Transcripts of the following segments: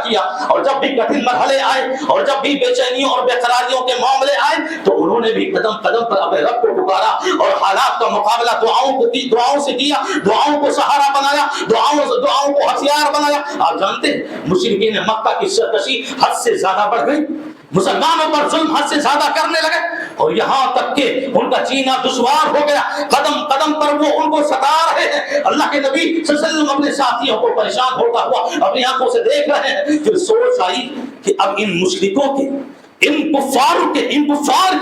کیا، اور جب بھی کٹھن مرحلے آئے اور جب بھی بے چینیوں اور بے قراریوں کے معاملے آئے تو انہوں نے بھی قدم قدم پر اپنے رب کو پکارا اور حالات کا مقابلہ دعاؤں سے کیا، دعاؤں کو سہارا بنایا، دعاؤں کو ہتھیار بنایا۔ آپ جانتے ہیں مشرکین مکہ کی سرکشی حد سے زیادہ بڑھ گئی، مسلمانوں پر ظلم حد سے زیادہ کرنے لگے، اور یہاں تک کہ ان کا جینا دشوار ہو گیا، قدم قدم پر وہ ان کو ستا رہے ہیں۔ اللہ کے نبی صلی اللہ علیہ وسلم اپنے ساتھیوں کو پریشان ہوتا ہوا اپنی آنکھوں سے دیکھ رہے ہیں۔ پھر سوچ آئی کہ اب ان مشرکوں کے، ان کفار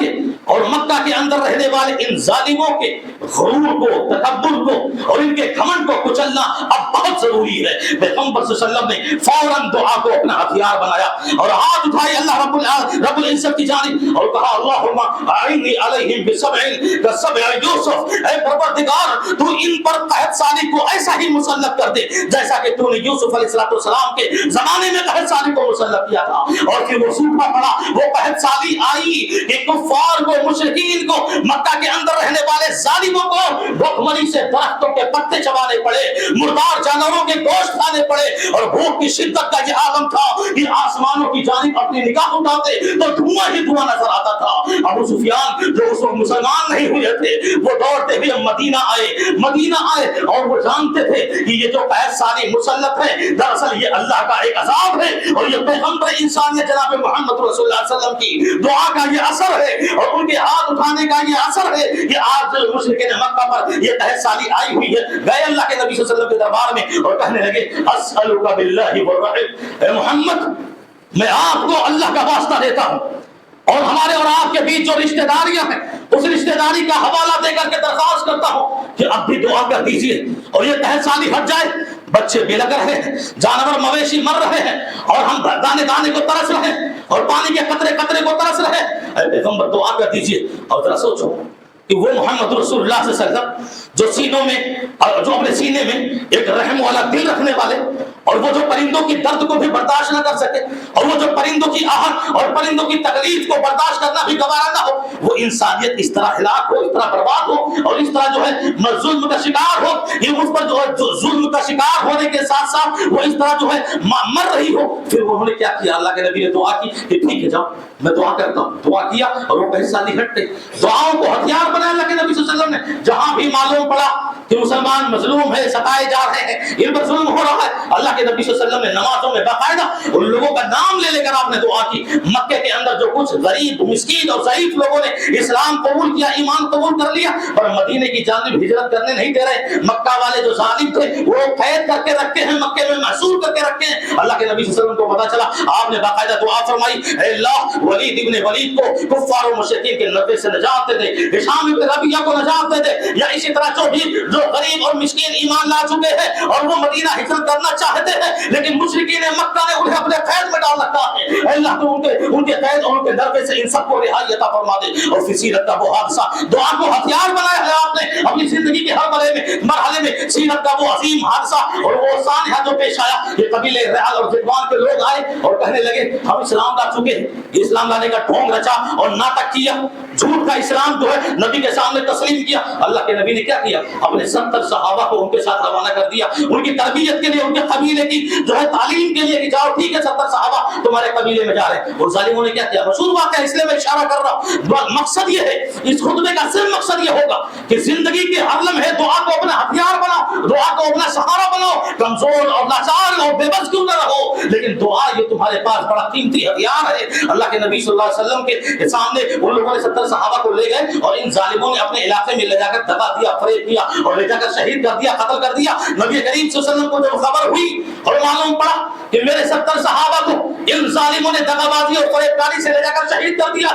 کے اور مکہ کے اندر رہنے والے ان ظالموں کے غرور کو، تکبر کو اور ان کے گھمنڈ کو کچلنا اب بہت ضروری ہے۔ پیغمبر صلی اللہ علیہ وسلم نے فوراً دعا کو اپنا ہتھیار بنایا اور ہاتھ اٹھائے اللہ رب العزت کی جانب اور کہا اللہم اعنی علیہم بسبع کسبع یوسف، اے پروردگار تو ان پر قحط سالی کو ایسا ہی مسلط کر دے جیسا کہ تو نے یوسف علیہ السلام کے زمانے میں قحط سالی کو مسلط کیا تھا۔ اور پھر وہ سوکھا پڑا، وہ قحط سالی آئی کہ کفار کو، مشرکین کو، مکہ کے اندر رہنے والے ظالموں کو بھوکمری سے درختوں کے پتے چبانے پڑے، مردار جانوروں کے گوشت کھانے پڑے، اور بھوک کی شدت کا یہ عالم تھا کہ آسمانوں کی جانب اپنی نگاہ اٹھاتے تو دھواں ہی دھواں نظر آتا تھا۔ ابو سفیان جو اس وقت مسلمان نہیں ہوئے تھے وہ دوڑتے ہوئے مدینہ آئے اور وہ جانتے تھے کہ یہ جو قحط سالی مسلط ہے دراصل یہ اللہ کا ایک عذاب ہے، اور یہ پیغمبر انسانیت جناب محمد رسول اللہ صلی اللہ علیہ وسلم کی دعا کا یہ اثر ہے، اور ان کے ہاتھ اٹھانے کا یہ اثر ہے کہ آج مشرکین مکہ پر یہ قحط سالی آئی ہوئی ہے۔ گئے اللہ کے نبی صلی اللہ علیہ وسلم کے دربار میں اور کہنے لگے اسألک باللہ والرحم، اے محمد میں آپ کو اللہ کا واسطہ دیتا ہوں اور ہمارے اور آپ کے بیچ جو رشتہ داریاں ہیں اس رشتہ داری کا حوالہ دے کر کے درخواست کرتا ہوں کہ اب بھی دعا کر دیجئے اور یہ قحط سالی ہٹ جائے۔ بچے بے لگ رہے ہیں، جانور مویشی مر رہے ہیں، اور ہم دانے دانے کو ترس رہے ہیں اور پانی کے قطرے قطرے کو ترس رہے ہیں۔ اے پیغمبر دعا کر دیجئے۔ اور ذرا سوچو کہ وہ محمد رسول اللہ صلی اللہ علیہ وسلم جو سینوں میں، جو اپنے سینے میں ایک رحم والا دل رکھنے والے، اور وہ جو پرندوں کی درد کو بھی برداشت نہ کر سکے، اور وہ جو پرندوں کی آہٹ اور پرندوں کی تکلیف کو برداشت کرنا بھی گوارا نہ ہو، وہ انسانیت اس طرح ہلاک ہو، اس طرح برباد ہو، اور اس طرح جو ہے ظلم کا شکار ہو، یہ اس پر جو ظلم کا شکار ہونے کے ساتھ ساتھ وہ اس طرح جو ہے مر رہی ہو۔ پھر انہوں نے کیا کیا؟ اللہ کے نبی نے دعا کی کہ ٹھیک ہے جاؤ میں دعا کرتا ہوں۔ دعا کیا اور وہ قحط سالی ہٹ گئی۔ دعاؤں کو ہتھیار بنایا اللہ کے نبی صلی اللہ علیہ وسلم نے۔ جہاں بھی معلوم پڑا کہ مسلمان مظلوم ہے، ستائے جا رہے ہیں، ان پر ظلم ہو رہا ہے، اللہ کے نبی صلی اللہ علیہ وسلم نے نمازوں میں باقاعدہ ان لوگوں کا نام لے لے کر آپ نے دعا کی۔ مکے کے اندر جو کچھ غریب، مسکین اور ضعیف لوگوں نے اسلام قبول کیا، ایمان قبول کر لیا، پر مدینے کی جانب ہجرت کرنے نہیں دے رہے، مکہ والے جو ظالم تھے وہ قید کر کے رکھے ہیں، مکے میں محصور کر کے رکھے ہیں۔ اللہ کے نبی صلی اللہ علیہ وسلم کو پتا چلا، آپ نے باقاعدہ دعا فرمائی، اے اللہ ولید ابن ولید کو کفار و مشرکین کے نفع سے نجات دے دے، ہشام ابن ربیعہ کو نجات دے دے، یا اسی طرح جو غریب اور مسکین ایمان لا چکے ہیں اور وہ مدینہ ہجرت کرنا چاہتے ہیں لیکن مشرکین مکہ نے انہیں اپنے قید میں ڈال رکھا ہے، اے اللہ تو ان کے قید اور ان کے نفع سے ان سب کو رہائی عطا فرما دے۔ اور پھر سیرت کا وہ حادثہ، دعا کو ہتھیار بنایا ہے آپ نے اپنی زندگی کے ہر مرحلے میں، سیرت کا وہ عظیم حادثہ اور وہ سانحہ جو پیش آیا، یہ قبیلے رعل اور ذکوان کے لوگ آئے اور کہنے لگے ہم اسلام لا چکے ہیں، اسلام لانے کا ڈھونگ رچا اور ناٹک کیا، جھوٹ کا اسلام جو ہے نبی کے سامنے تسلیم کیا۔ اللہ کے نبی نے کیا کیا؟ اپنے 70 صحابہ کو ان کے ساتھ روانہ کر دیا، ان کی تربیت کے لیے، ان کے قبیلے کی جو ہے تعلیم کے لیے کہ جاؤ ٹھیک ہے 70 صحابہ تمہارے قبیلے میں جا رہے ہیں۔ اور ظالموں نے کیا کیا؟ مشہور واقعہ، اس لیے میں اشارہ کر رہا ہوں، مقصد یہ ہے، اس خطبے کا صرف مقصد یہ ہوگا کہ زندگی کے ہر لمحے دعا کو اپنا ہتھیار بناؤ، دعا کو اپنا سہارا بناؤ، کمزور اور لاچار اور بے بس کیوں نہ رہو، لیکن دعا یہ تمہارے پاس بڑا قیمتی ہتھیار ہے۔ اللہ کے نبی صلی اللہ علیہ وسلم کے سامنے ان لوگوں نے 70 صحابہ کو لے گئے اور ان ظالموں نے اپنے علاقے میں لے جا کر دبا دیا، فریب کیا اور لے جا کر شہید کر دیا، قتل کر دیا۔ نبی کریم صلی اللہ علیہ وسلم کو جب خبر ہوئی اور معلوم پڑا کہ میرے 70 صحابہ کو ان ظالموں نے دغا بازی اور فریب کاری سے لے جا کر شہید کر دیا،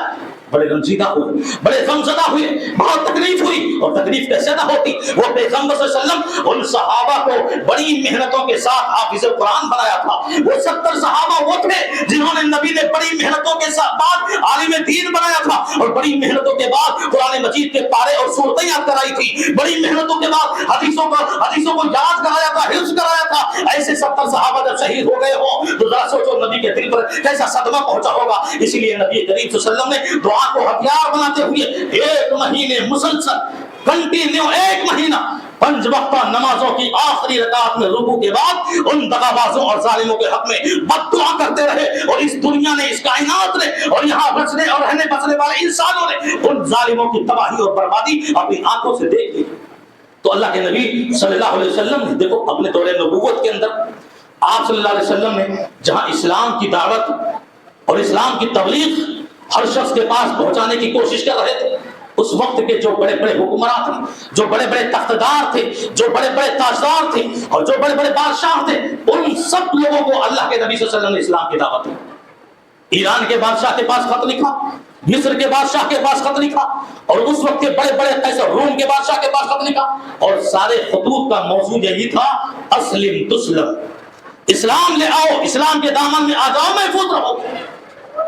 بڑے رنجیدہ ہوئے، بڑے غمزدہ ہوئے، بہت تکلیف ہوئی، اور تکلیف کیسے نہ ہوتی، وہ پیغمبر صلی اللہ علیہ وسلم ان صحابہ کو بڑی محنتوں کے ساتھ حافظ قرآن بنایا تھا۔ وہ 70 صحابہ وہ تھے جنہوں نے نبی نے بڑی محنتوں کے بعد عالم دین بنایا تھا، اور بڑی محنتوں کے بعد قرآن مجید کے پارے اور سورتیں یاد کرائی تھی، بڑی محنتوں کے بعد حدیثوں کو یاد کرایا تھا، حفظ کرایا تھا۔ ایسے 70 صحابہ جب شہید ہو گئے ہوں تو ذرا سوچو نبی کے دل پر کیسا صدمہ پہنچا ہوگا۔ اسی لیے نبی کریم صلی اللہ علیہ وسلم نے دعا کو ہتھیار بناتے ہوئے 1 مہینے مسلسل کنٹینیو 1 مہینہ 5 وقتہ نمازوں کی آخری رکعت میں رکوع کے بعد ان دغابازوں اور ظالموں کے حق میں بد دعا کرتے رہے، اور اس دنیا نے، اس کائنات نے، اور یہاں بسنے اور رہنے بسنے والے انسانوں نے ان ظالموں کی تباہی اور بربادی اپنی آنکھوں سے دیکھ لی۔ تو اللہ کے نبی صلی اللہ علیہ وسلم نے دیکھو اپنے دور نبوت کے اندر آپ صلی اللہ علیہ وسلم نے جہاں اسلام کی دعوت اور اسلام کی تبلیغ ہر شخص کے پاس پہنچانے کی کوشش کر رہے تھے، اس وقت کے جو بڑے بڑے حکمراں تھے، جو بڑے بڑے تختدار تھے، جو بڑے بڑے تاجدار تھے، اور جو بڑے بڑے بادشاہ تھے، ان سب لوگوں کو اللہ کے نبی صلی اللہ علیہ وسلم نے اسلام کی دعوت دی۔ ایران کے بادشاہ کے پاس خط لکھا، مصر کے بادشاہ کے پاس خط لکھا، اور اس وقت کے بڑے بڑے قیصر روم کے بادشاہ کے پاس خط لکھا، اور سارے خطوط کا موضوع یہی تھا، اسلم تسلم، اسلام لے آؤ، اسلام کے دامن میں آ جاؤ، محفوظ رہو۔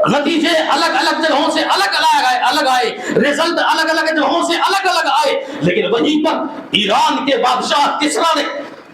نتیجے الگ الگ جگہوں سے الگ آئے، رزلٹ الگ الگ جگہوں سے الگ الگ آئے، لیکن وہیں پر ایران کے بادشاہ کسرا نے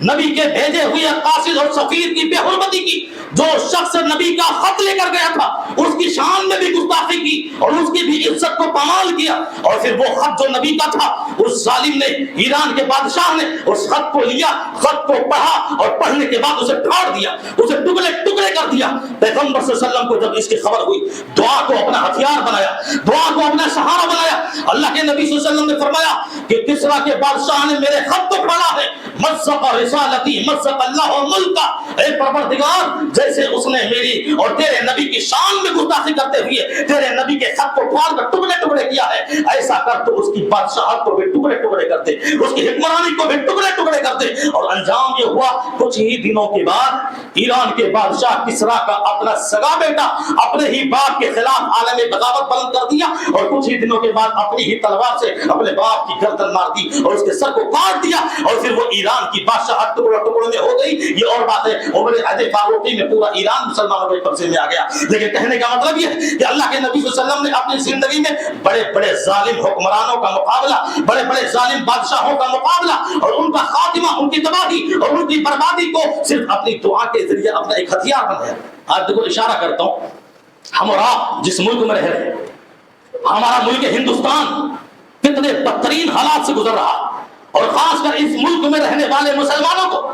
نبی کے بھیجے ہوئے قاصد اور سفیر کی بے حرمتی کی۔ جو شخص نبی کا خط لے کر گیا تھا اس کی شان میں بھی گستاخی کی اور اس کی بھی عزت کو پامال کیا، اور پھر وہ خط جو نبی کا تھا اس ظالم نے، ایران کے بادشاہ نے اس خط کو لیا، خط کو پڑھا، اور پڑھنے کے بعد اسے پھاڑ دیا، اسے ٹکڑے ٹکڑے کر دیا۔ پیغمبر صلی اللہ علیہ وسلم کو جب اس کی خبر ہوئی، دعا کو اپنا ہتھیار بنایا، دعا کو اپنا سہارا بنایا۔ اللہ کے نبی صلی اللہ علیہ وسلم نے فرمایا کہ کسرا کے بادشاہ نے میرے خط کو پڑھا ہے، مزق رسالتی مزق اللہ ملکا، اے پروردگار جیسے اس نے میری اور تیرے نبی کی شان میں گستاخی کرتے ہوئے تیرے نبی کے خط کو پھاڑ کر ٹکڑے ٹکڑے کیا ہے، ایسا کر تو اس کی بادشاہت کو بھی ٹکڑے ٹکڑے کر دے، اس کی حکمرانی کو بھی ٹکڑے ٹکڑے کر دے۔ اور انجام یہ ہوا، کچھ ہی دنوں کے بعد ایران کے بادشاہ کسرا کا اپنا سگا بیٹا اپنے ہی باپ کے خلاف عالم بغاوت بلند کر دیا، اور کچھ ہی دنوں کے بعد اپنی ہی تلوار سے اپنے باپ کی گردن مار دی اور اس کے سر کو کاٹ دیا، اور پھر وہ ایران کی بادشاہت ٹکڑوں ٹکڑوں میں ہو گئی۔ یہ اور بات ہے، عمر عہد فاروقی میں پورا ایران مسلمانوں کے قبضے میں آ گیا۔ لیکن کہنے کا مطلب یہ ہے کہ اللہ کے نبی صلی اللہ علیہ وسلم نے اپنی زندگی میں بڑے بڑے ظالم حکمرانوں کا مقابلہ، بڑے بڑے ظالم بادشاہوں کا مقابلہ، اور ان کا خاتمہ، ان کی تباہی اور ان کی بربادی کو صرف اپنی دعا کے ذریعے اپنا ایک ہتھیار بنایا۔ آج دیکھو اشارہ کرتا ہوں، ہم اور آپ جس ملک میں رہ رہے ہیں، ہمارا ملک ہندوستان کتنے بدترین حالات سے گزر رہا، اور خاص کر اس ملک میں رہنے والے مسلمانوں کو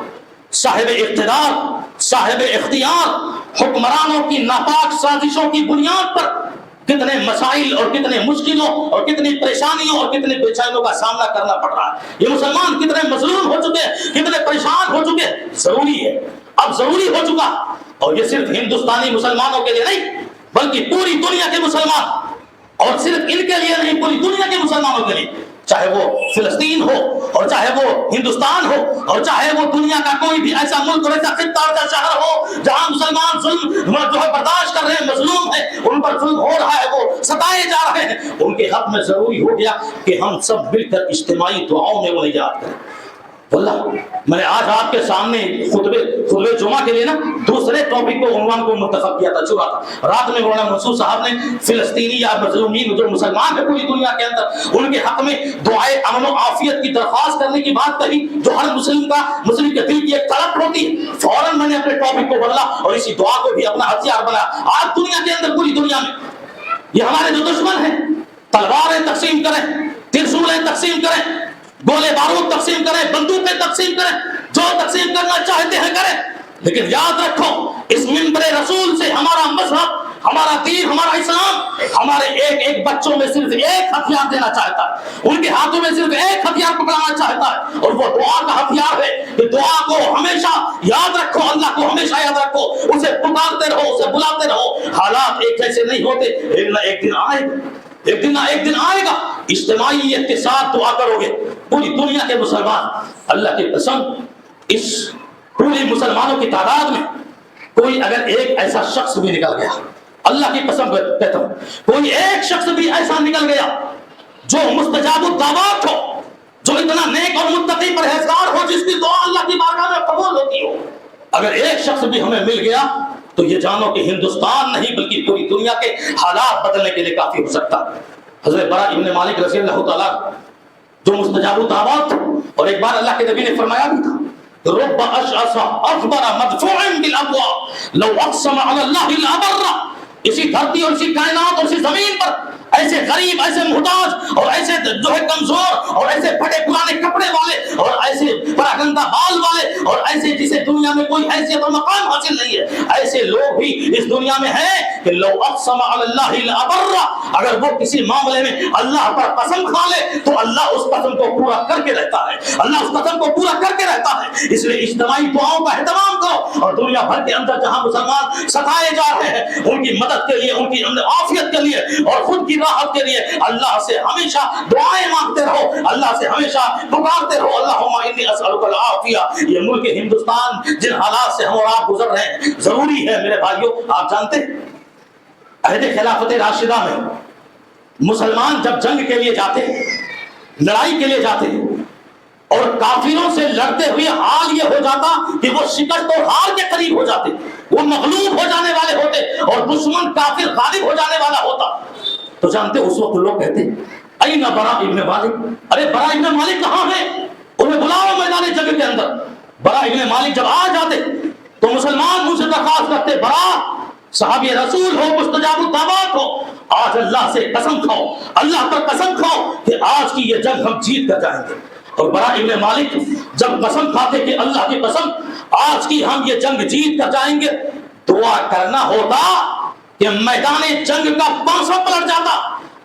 صاحب اقتدار، صاحب اختیار حکمرانوں کی ناپاک سازشوں کی بنیاد پر کتنے مسائل اور کتنے مشکلوں اور کتنی پریشانیوں اور کتنے بے چینیوں کا سامنا کرنا پڑ رہا ہے۔ یہ مسلمان کتنے مظلوم ہو چکے ہیں، کتنے پریشان ہو چکے ہیں۔ ضروری ہے، اب ضروری ہو چکا، اور یہ صرف ہندوستانی مسلمانوں کے لیے نہیں بلکہ پوری دنیا کے مسلمان، اور صرف ان کے لیے نہیں، پوری دنیا کے مسلمانوں کے لیے، چاہے وہ فلسطین ہو اور چاہے وہ ہندوستان ہو اور چاہے وہ دنیا کا کوئی بھی ایسا ملک اور ایسا خطہ اور ایسا شہر ہو جہاں مسلمان ظلم جو ہے برداشت کر رہے ہیں، مظلوم ہیں، ان پر ظلم ہو رہا ہے، وہ ستائے جا رہے ہیں، ان کے حق میں ضروری ہو گیا کہ ہم سب مل کر اجتماعی دعاؤں میں انہیں یاد کریں۔ واللہ میں نے آج آپ کے سامنے خطبے جمعہ کے لیے نا دوسرے ٹاپک کو عنوان کو منتخب کیا تھا، چنا تھا۔ رات میں مولانا منصور صاحب نے فلسطینی یا مظلومین جو مسلمان ہیں پوری دنیا کے اندر، ان کے حق میں دعائے امن و عافیت کی درخواست کرنے کی بات کہی، جو ہر مسلم کے دل کی ایک طلب ہوتی ہے۔ فوراً میں نے اپنے ٹاپک کو بدلا اور اسی دعا کو بھی اپنا ہتھیار بنایا۔ آج دنیا کے اندر، پوری دنیا میں یہ ہمارے جو دشمن ہیں، تلواریں تقسیم کریں، ترسولیں تقسیم کریں، گولے بارود تقسیم کریں، بندوقیں تقسیم کریں، جو تقسیم کرنا چاہتے ہیں کریں، لیکن یاد رکھو اس منبر رسول سے ہمارا مذہب، ہمارا دین، ہمارا اسلام ہمارے ایک ایک بچوں میں صرف ایک ہتھیار دینا چاہتا ہے، ان کے ہاتھوں میں صرف ایک ہتھیار پکڑانا چاہتا ہے، اور وہ دعا کا ہتھیار ہے کہ دعا کو ہمیشہ یاد رکھو، اللہ کو ہمیشہ یاد رکھو، اسے پکارتے رہو، اسے بلاتے رہو۔ حالات ایک جیسے نہیں ہوتے، ایک نہ ایک دن آئے گا، ایک دن نہ ایک دن آئے گا، اجتماعیت کے ساتھ دعا کرو گے پوری دنیا کے مسلمان۔ اللہ کی قسم، اس پوری مسلمانوں کی تعداد میں کوئی اگر ایک ایسا شخص بھی نکل گیا، اللہ کی قسم کہتا ہوں، کوئی ایک شخص بھی ایسا نکل گیا جو مستجاب الدعوات ہو، جو اتنا نیک اور متقی پرہیزگار ہو، جس کی دعا اللہ کی بارگاہ میں قبول ہوتی ہو، اگر ایک شخص بھی ہمیں مل گیا تو یہ جانو کہ ہندوستان نہیں بلکہ پوری دنیا کے حالات بدلنے کے لیے کافی ہو سکتا۔ حضرت برا ابن مالک رضی اللہ تعالیٰ جو مستجاب الدعوات، اور ایک بار اللہ کے نبی نے فرمایا بھی تھا، رب اشعث اکبر مدفوع بالابواب لو اقسم علی اللہ لابر، اسی دھرتی اور اسی کائنات اور اسی زمین پر ایسے غریب، ایسے محتاج اور ایسے جو ہے کمزور اور ایسے پھٹے پرانے کپڑے والے اور ایسے پراگندہ بال والے اور ایسے جسے دنیا میں کوئی حیثیت اور مقام حاصل نہیں ہے، ایسے لوگ بھی اس دنیا میں ہیں کہ لو اقسم علی اللہ لابر، اگر وہ کسی معاملے میں اللہ پر قسم کھا لے تو اللہ اس قسم کو پورا کر کے رہتا ہے، اللہ اس قسم کو پورا کر کے رہتا ہے۔ اس لیے اجتماعی دعاؤں کا اہتمام کرو، اور دنیا بھر کے اندر جہاں مسلمان ستائے جا رہے ہیں ان کی مدد کے لیے، ان کی عافیت کے لیے اور خود کی راحت کے لیے اللہ سے ہمیشہ دعائیں مانگتے رہو، اللہ سے ہمیشہ پکارتے رہو، اللہم انی اسألک العافیہ۔ یہ ملک ہندوستان جن حالات سے ہم اور آپ گزر رہے ہیں، ضروری ہے میرے بھائیوں، آپ جانتے ہیں عہد خلافت راشدہ میں مسلمان جب جنگ کے لیے جاتے ہیں، لڑائی کے لیے جاتے ہیں اور کافروں سے لڑتے ہوئے حال یہ ہو جاتا کہ وہ شکست اور ہار کے قریب ہو جاتے، وہ مغلوب ہو جانے والے ہوتے اور دشمن کافر غالب ہو جانے والا ہوتا، تو جانتے اس وقت لوگ کہتے اینا برا ابن مالک، ارے برا ابن مالک کہاں ہے؟ انہیں بلاؤ میدان جنگ کے اندر۔ برا ابن مالک جب آ جاتے تو مسلمان مجھ سے درخواست کرتے، برا صحابی رسول ہو، مستجاب الدعوات ہو، آج اللہ سے قسم کھاؤ، اللہ پر قسم کھاؤ کہ آج کی یہ جنگ ہم جیت کر جائیں گے۔ اور برا ابن مالک جب قسم کھاتے کہ اللہ کی قسم آج کی ہم یہ جنگ جیت کر جائیں گے، دعا کرنا ہوتا کہ میدان جنگ کا پانسا پلٹ جاتا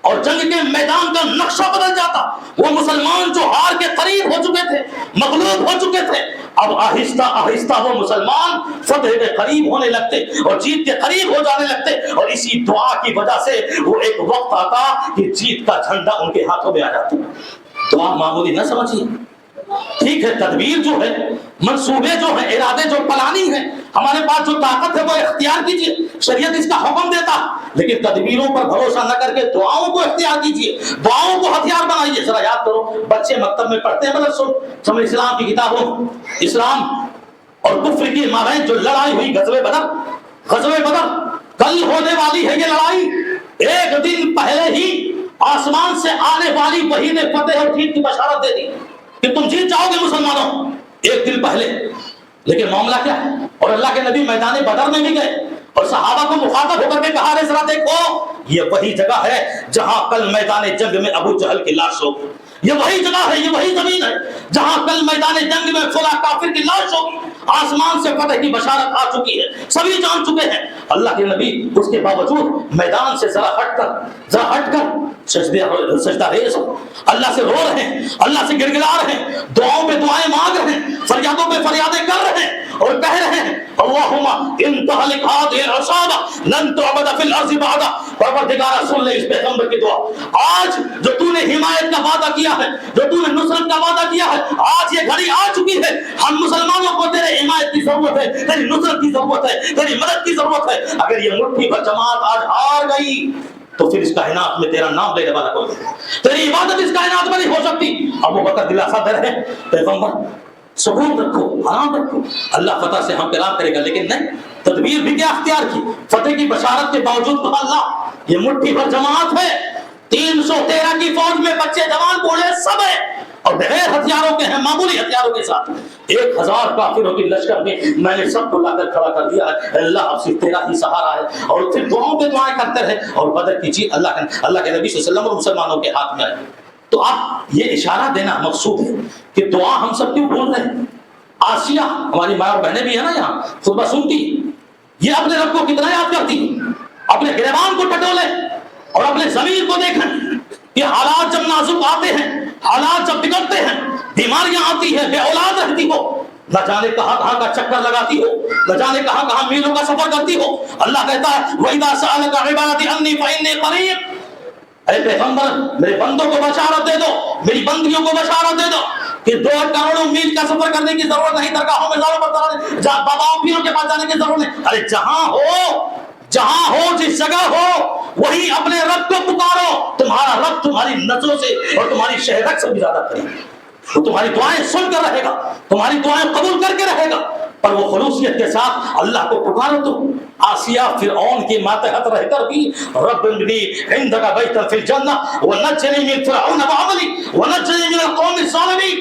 اور جنگ کے میدان کا نقشہ بدل جاتا۔ وہ مسلمان جو ہار کے قریب ہو چکے تھے، مغلوب ہو چکے تھے، اب آہستہ آہستہ وہ مسلمان فتح کے قریب ہونے لگتے اور جیت کے قریب ہو جانے لگتے، اور اسی دعا کی وجہ سے وہ ایک وقت آتا کہ جیت کا جھنڈا ان کے ہاتھوں میں آ جاتا۔ دعا معمولی نہ سمجھیے، ٹھیک ہے تدبیر جو ہے، منصوبے جو ہیں، ارادے جو پلاننگ ہے، ہمارے پاس جو طاقت ہے وہ اختیار کیجیے، شریعت اس کا حکم دیتا، لیکن تدبیروں پر بھروسہ نہ کر کے دعاؤں کو اختیار کیجیے، دعاؤں کو ہتھیار بنائیے۔ ذرا یاد کرو، بچے مکتب میں پڑھتے ہیں مطلب اسلام کی کتابوں، اسلام اور کفر کی مابین جو لڑائی ہوئی غزوہ بدر، کل ہونے والی ہے یہ لڑائی، ایک دن پہلے ہی آسمان سے آنے والی وحی نے فتح اور جیت کی بشارت دے دی کہ تم جیت جاؤ گے مسلمانوں، ایک دن پہلے۔ لیکن معاملہ کیا ہے؟ اور اللہ کے نبی میدان بدر میں بھی گئے اور صحابہ کو مخاطب ہو کر کے کہا، ذرا دیکھو یہ وہی جگہ ہے جہاں کل میدان جنگ میں ابو جہل کی لاش ہوگی، یہ وہی جگہ ہے، یہ وہی زمین ہے جہاں کل میدان جنگ میں فلاں کافر کی لاش ہوگی۔ آسمان سے فتح کی بشارت آ چکی ہے، سبھی جان چکے ہیں۔ اللہ کے نبی اس کے باوجود میدان سے ذرا ہٹ کر سجدہ ریز ہو، اللہ سے رو رہے ہیں، اللہ سے گڑ گڑا رہے ہیں، دعاؤں پہ دعائیں مانگ رہے ہیں، فریادوں پہ فریادیں کر رہے ہیں اور کہہ رہے ہیں، اللہم ان تہلک هذه العصابہ لن تعبد فی الارض بعد۔ پروردگار سن لے اس پیغمبر کی دعا، آج جو تو نے حمایت کا وعدہ کیا ہے، جو تو نے نصرت کا وعدہ کیا ہے، آج یہ گھڑی آ چکی ہے، ہم مسلمانوں کو تیرے حمایت کی ضرورت ہے، تیری نصرت کی ضرورت ہے، تیری مدد کی ضرورت ہے۔ اگر یہ مٹھی بھر جماعت آج ہار گئی تو پھر اس کائنات میں تیرا نام لینے والا کوئی نہیں، تیری عبادت اس کائنات میں نہیں ہو سکتی۔ ابو بکر دلاسا دے رہے پیغمبر سکون رکھو، آرام رکھو، اللہ فتح سے ہم کرام کرے گا، لیکن نہیں، تدبیر بھی کیا اختیار کی، فتح کی بشارت کے باوجود کہا اللہ یہ مٹھی بھر جماعت ہے، 313 کی فوج میں بچے جوان بوڑھے سب ہیں اور بغیر ہتھیاروں کے ہیں، معمولی ہتھیاروں کے ساتھ 1000 کافروں کی لشکر میں نے سب کو لا کر کھڑا کر دیا ہے، اللہ اب صرف تیرا ہی سہارا ہے، اور پھر دعاؤں پہ دعائیں کرتے رہے اور بدر کی جیت اللہ کے نبی صلی اللہ علیہ وسلم اور مسلمانوں کے ہاتھ میں آئی۔ تو اب یہ اشارہ دینا مقصود ہے کہ دعا ہم سب کیوں بھول رہے ہیں۔ آسیہ ہماری ماں اور بہنیں بھی ہیں نا یہاں خطبہ سنتی، یہ اپنے رب کو کتنا یاد کرتی، اپنے گریبان کو ٹٹولے اور اپنے ضمیر کو دیکھیں کہ حالات جب نازک آتے ہیں، حالات جب بگڑتے ہیں، بیماریاں آتی ہیں، بے اولاد رہتی ہو، نہ جانے کہاں کہاں کا چکر لگاتی ہو، نہ جانے کہاں کہاں میلوں کا سفر کرتی ہو، اللہ کہتا ہے وَإِذَا سَأَلَكَ عِبَادِي عَنِّي فَإِنِّي قَرِيبٌ، اے پیغمبر میرے بندوں کو بشارت دے دو، میری بندیوں کو بشارت دے دو کہ 2 کروڑوں میل کا سفر کرنے کی ضرورت نہیں، درگاہوں میں زیادہ بتانے، جہاں باباؤں پیروں کے پاس جانے کی ضرورت نہیں، ارے جہاں ہو جس جگہ ہو وہی اپنے رب کو پکارو، تمہارا رب تمہاری نظروں سے اور تمہاری شہرت سے بھی زیادہ قریب ہے، وہ تمہاری دعائیں سن کر رہے گا، تمہاری دعائیں قبول کر کے رہے گا، پر وہ خلوصیت کے ساتھ اللہ کو پکارو۔ تو آسیہ فرعون کے ماتحت رہ کر بھی رب ابنی عندک بیتا فی الجنہ ونجنی من فرعون وعملی ونجنی من القوم الظالمین،